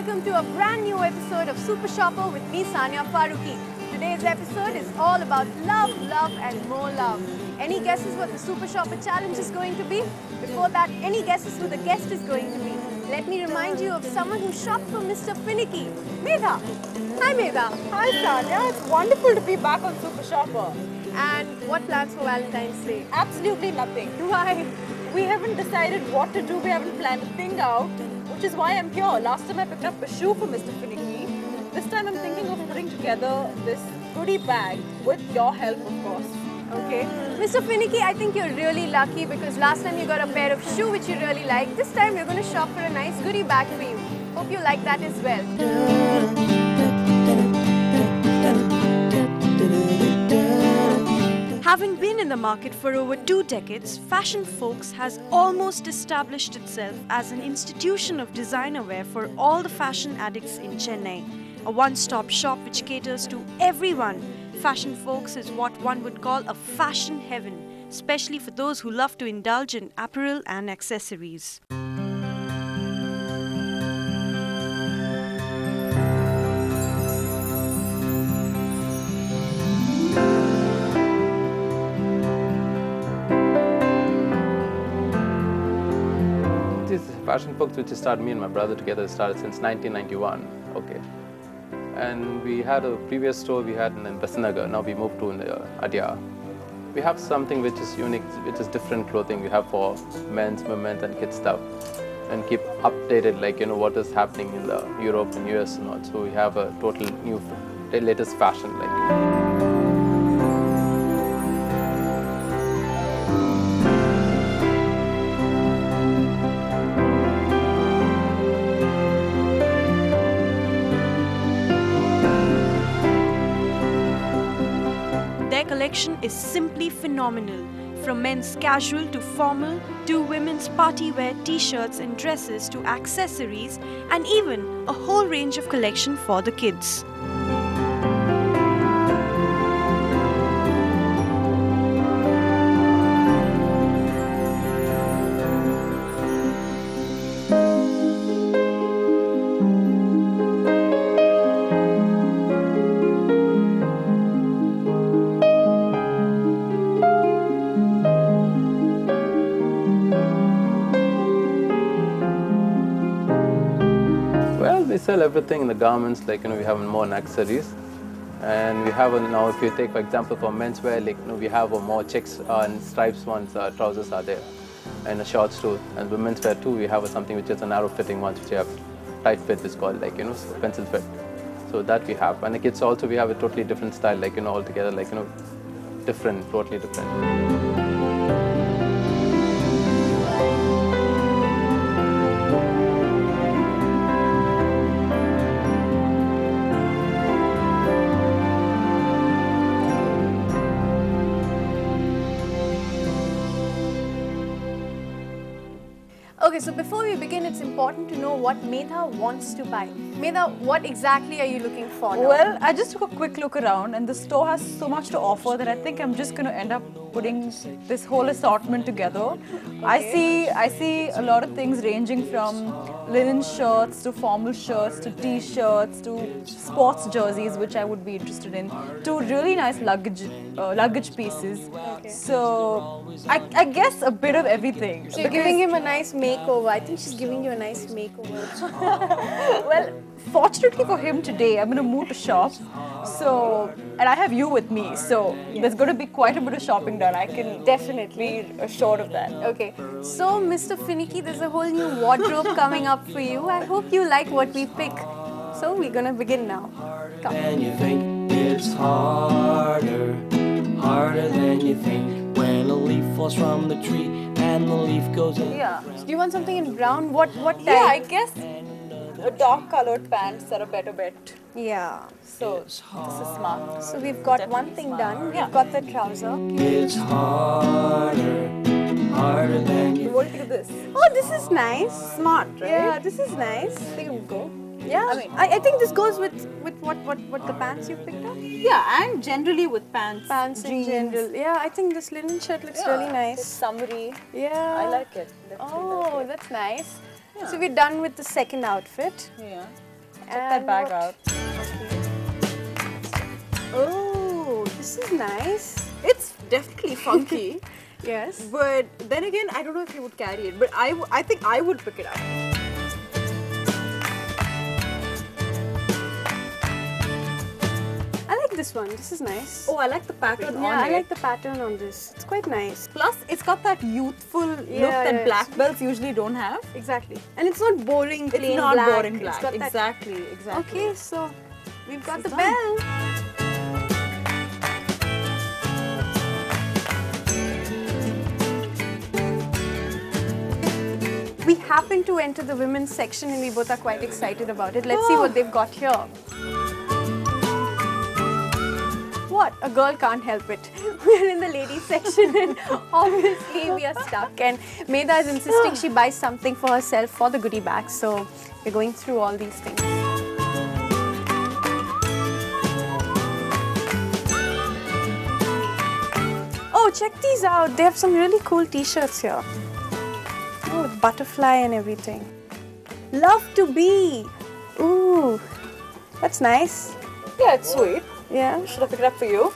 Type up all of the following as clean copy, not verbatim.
welcome to a brand new episode of Super Shopper with me, Sania Farooqi. Today's episode is all about love, love and more love. Any guesses what the Super Shopper challenge is going to be? Before that, any guesses who the guest is going to be? Let me remind you of someone who shopped for Mr. Finicky, Medha. Hi Medha. Hi Sanya, it's wonderful to be back on Super Shopper. And what plans for Valentine's Day? Absolutely nothing. Why? We haven't decided what to do, we haven't planned a thing out, which is why I'm here. Last time I picked up a shoe for Mr. Finicky. This time I'm thinking of putting together this goodie bag with your help, of course. Okay. Mr. Finicky, I think you're really lucky because last time you got a pair of shoes which you really liked. This time you're going to shop for a nice goodie bag for you. Hope you like that as well. Having been in the market for over 2 decades, Fashion Folks has almost established itself as an institution of designer wear for all the fashion addicts in Chennai. A one-stop shop which caters to everyone. Fashion Folks is what one would call a fashion heaven, especially for those who love to indulge in apparel and accessories. This is Fashion Folks, which started me and my brother together, started since 1991. Okay. And we had a previous store we had in Vasanagar. Now we moved to Adyar. We have something which is unique, which is different clothing we have for men's, women's and kids stuff. And keep updated, like, you know, what is happening in the Europe and US and all. So we have a total new, latest fashion, like. Their collection is simply phenomenal. From men's casual to formal, to women's party wear t-shirts and dresses to accessories, and even a whole range of collection for the kids. We sell everything in the garments, like, you know, we have more accessories. And we have now, if you take, for example, for menswear, like, you know, we have more checks and stripes ones, trousers are there, and shorts too. And women's wear too, we have something which is a narrow fitting one, which we have tight fit is called, like, you know, pencil fit. So that we have. And the kids also, we have a totally different style, like, you know, altogether, like, you know, different, totally different. Okay, so before we begin, it's important to know what Medha wants to buy. Medha, what exactly are you looking for now? Well, I just took a quick look around and the store has so much to offer that I think I'm just going to end up putting this whole assortment together. Okay. I see a lot of things ranging from linen shirts to formal shirts to t-shirts to sports jerseys, which I would be interested in, to really nice luggage pieces. Okay. So I guess a bit of everything. So you're giving him a nice makeover. I think she's giving you a nice makeover. Well, fortunately for him today, I'm going to move to shop. So, and I have you with me, so there's going to be quite a bit of shopping done. I can definitely be assured of that. Okay, so Mr. Finicky, there's a whole new wardrobe coming up for you. I hope you like what we pick. So we're going to begin now. Come. And you think it's harder, harder than you think. When a leaf falls from the tree and the leaf goes in. Yeah. Do you want something in brown? What type? Yeah, I guess dark colored pants are a better bet. Yeah. So this is smart. So we've got one thing done. Yeah. We've got the trouser. It's harder, harder than you What do you think of this? Oh, this is nice. Smart, right? Yeah, this is nice. I think it will go. Yeah, I think this goes with what the pants you picked up. Yeah, and generally with pants. Pants in jeans. general. Yeah, I think this linen shirt looks really It's nice. summery. Yeah. I like it. Oh, that's nice. Yeah. So we're done with the second outfit. Yeah. Check that bag out. Oh, this is nice. It's definitely funky. Yes. But then again, I don't know if you would carry it. But I think I would pick it up. I like this one. This is nice. Oh, I like the pattern on it. Yeah, I like the pattern on this. It's quite nice. Plus, it's got that youthful look that yes. black belts usually don't have. Exactly. And it's not boring, plain It's not black. boring It's black. got that- Exactly. Okay, so we've got the is bell. We happen to enter the women's section and we both are quite excited about it. Let's see what they've got here. What? A girl can't help it. We're in the ladies section and obviously we are stuck. And Medha is insisting she buys something for herself for the goodie bag. So we're going through all these things. Oh, check these out. They have some really cool t-shirts here. Oh, with butterfly and everything. Love to be. Ooh, that's nice. Yeah, it's sweet. Yeah. Should I pick it up for you?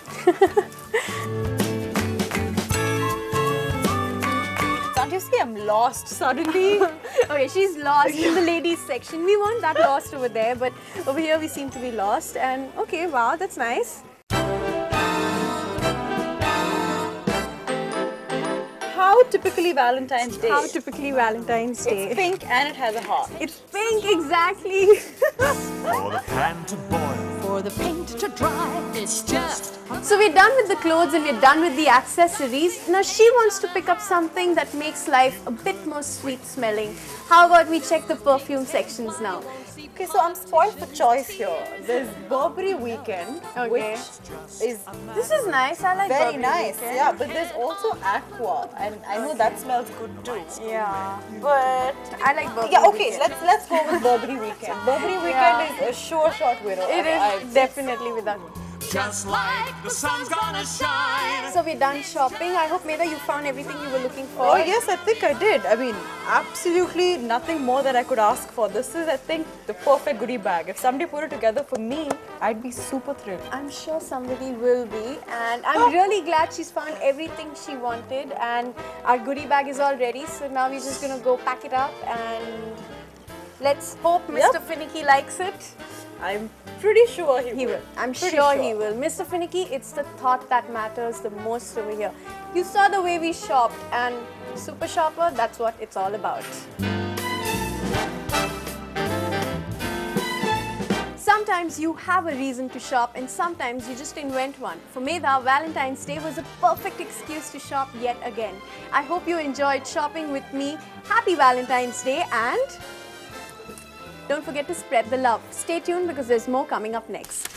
Can't you see I'm lost suddenly? Okay, she's lost in the ladies section. We weren't that lost over there, but over here we seem to be lost. And okay, wow, that's nice. How typically Valentine's Day? How typically Valentine's Day. It's pink and it has a heart. It's pink, exactly. For the pan to boil. For the paint to dry, it's just So we're done with the clothes and we're done with the accessories. Now she wants to pick up something that makes life a bit more sweet smelling. How about we check the perfume sections now? Okay, so I'm spoiled for choice here. There's Burberry Weekend, Okay. which is This is nice. I like very Burberry nice. Weekend. Yeah, but there's also Aqua, and I know that smells good too. Yeah. But I like Burberry yeah, okay, Weekend. let's go with Burberry Weekend. Burberry Weekend Yeah. is a sure shot winner. It is definitely without. Just like the sun's gonna shine. So we're done shopping. I hope Medha you found everything you were looking for. Oh yes, I think I did. I mean, absolutely nothing more that I could ask for. This is, I think, the perfect goodie bag. If somebody put it together for me, I'd be super thrilled. I'm sure somebody will be, and I'm really glad she's found everything she wanted, and our goodie bag is all ready. So now we're just gonna go pack it up, and let's hope Mr. Finicky likes it. I'm pretty sure he will. I'm Pretty sure he will. Mr. Finicky, it's the thought that matters the most over here. You saw the way we shopped, and Super Shopper, that's what it's all about. Sometimes you have a reason to shop and sometimes you just invent one. For Medha, Valentine's Day was a perfect excuse to shop yet again. I hope you enjoyed shopping with me. Happy Valentine's Day and don't forget to spread the love. Stay tuned because there's more coming up next.